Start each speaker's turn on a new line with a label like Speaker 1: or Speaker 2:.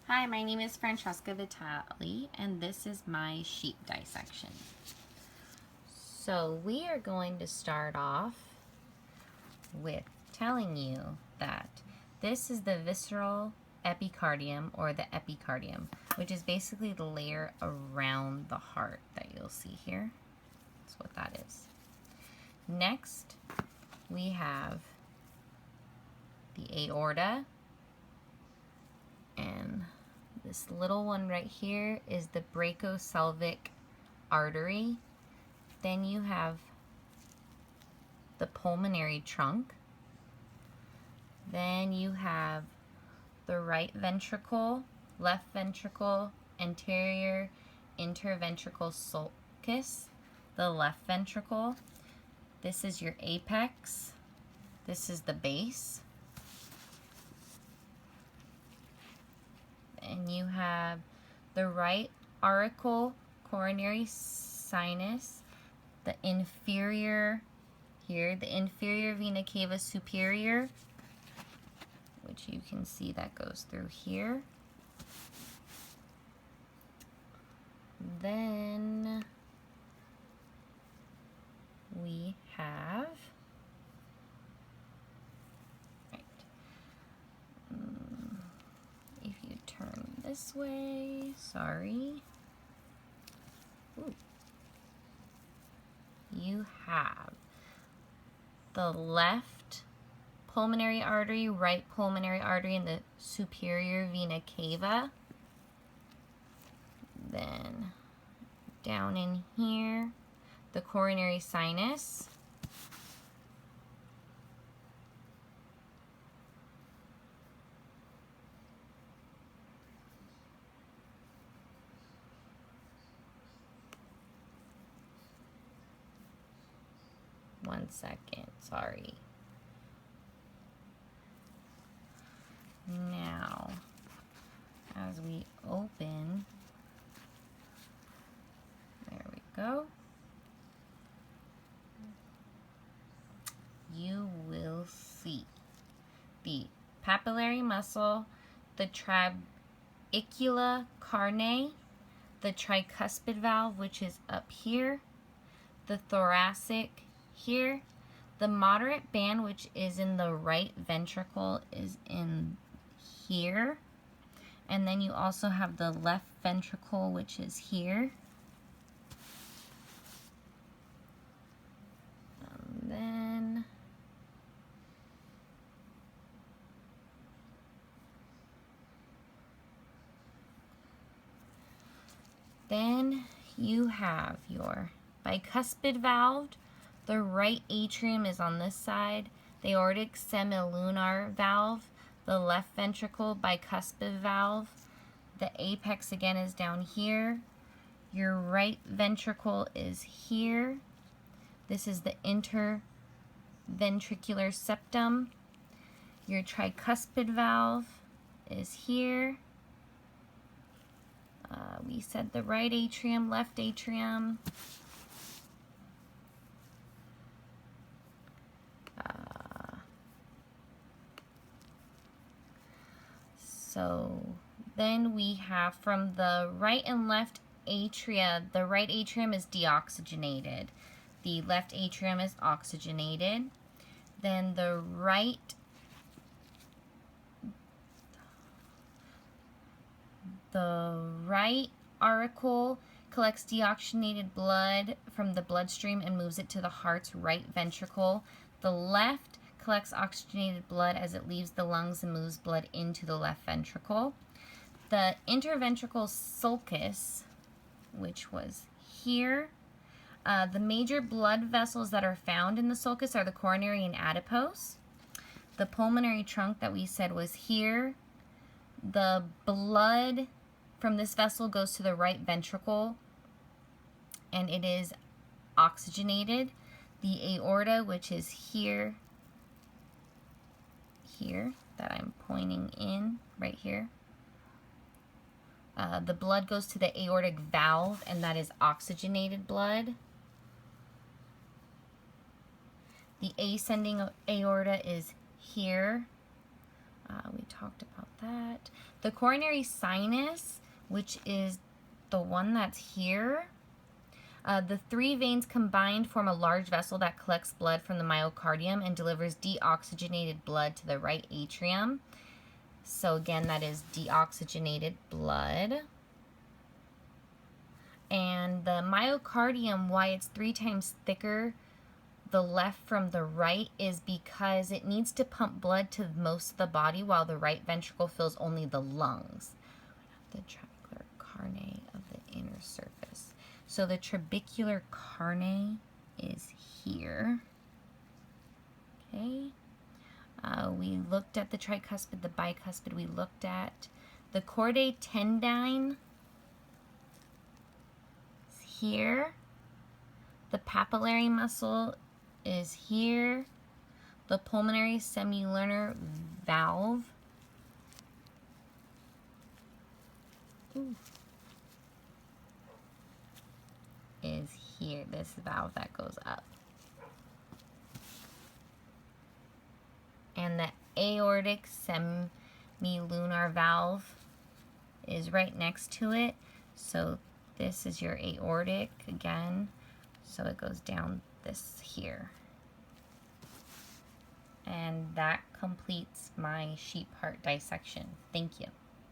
Speaker 1: Hi, my name is Francesca Vitali, and this is my sheep dissection. So we are going to start off with telling you that this is the visceral epicardium, or the epicardium, which is basically the layer around the heart that you'll see here. That's what that is. Next, we have the aorta, and this little one right here is the brachiocelvic artery. Then you have the pulmonary trunk. Then you have the right ventricle, left ventricle, anterior interventricle sulcus, the left ventricle. This is your apex. This is the base. And you have the right auricle coronary sinus, the inferior here, the inferior vena cava superior, which you can see that goes through here. Then we have if you turn this way, sorry. Ooh. You have the left pulmonary artery, right pulmonary artery, and the superior vena cava. Then down in here, the coronary sinus. One second, sorry. Now, as we open, there we go, you will see the papillary muscle, the trabecula carneae, the tricuspid valve, which is up here, the thoracic here, the moderate band, which is in the right ventricle, is in here, and then you also have the left ventricle, which is here. Then you have your bicuspid valve. The right atrium is on this side. The aortic semilunar valve. The left ventricle bicuspid valve. The apex again is down here. Your right ventricle is here. This is the interventricular septum. Your tricuspid valve is here. We said the right atrium, left atrium. So then we have from the right and left atria, the right atrium is deoxygenated. The left atrium is oxygenated. Then the right auricle collects deoxygenated blood from the bloodstream and moves it to the heart's right ventricle. The left collects oxygenated blood as it leaves the lungs and moves blood into the left ventricle. The interventricle sulcus, which was here, the major blood vessels that are found in the sulcus are the coronary and adipose. The pulmonary trunk that we said was here. The blood from this vessel goes to the right ventricle, and it is oxygenated. The aorta, which is here, that I'm pointing in, right here. The blood goes to the aortic valve, and that is oxygenated blood. The ascending aorta is here. We talked about that. The coronary sinus, which is the one that's here. The three veins combined form a large vessel that collects blood from the myocardium and delivers deoxygenated blood to the right atrium. So again, that is deoxygenated blood. And the myocardium, why it's 3 times thicker, the left from the right, is because it needs to pump blood to most of the body while the right ventricle fills only the lungs. The trabecular carne of the inner surface. So the trabecular carne is here. Okay. We looked at the tricuspid, the bicuspid. We looked at the chordae tendineus is here. The papillary muscle is here. The pulmonary semilunar valve is here. This valve that goes up. And the aortic semilunar valve is right next to it. So this is your aortic again. So it goes down this here. And that completes my sheep heart dissection. Thank you.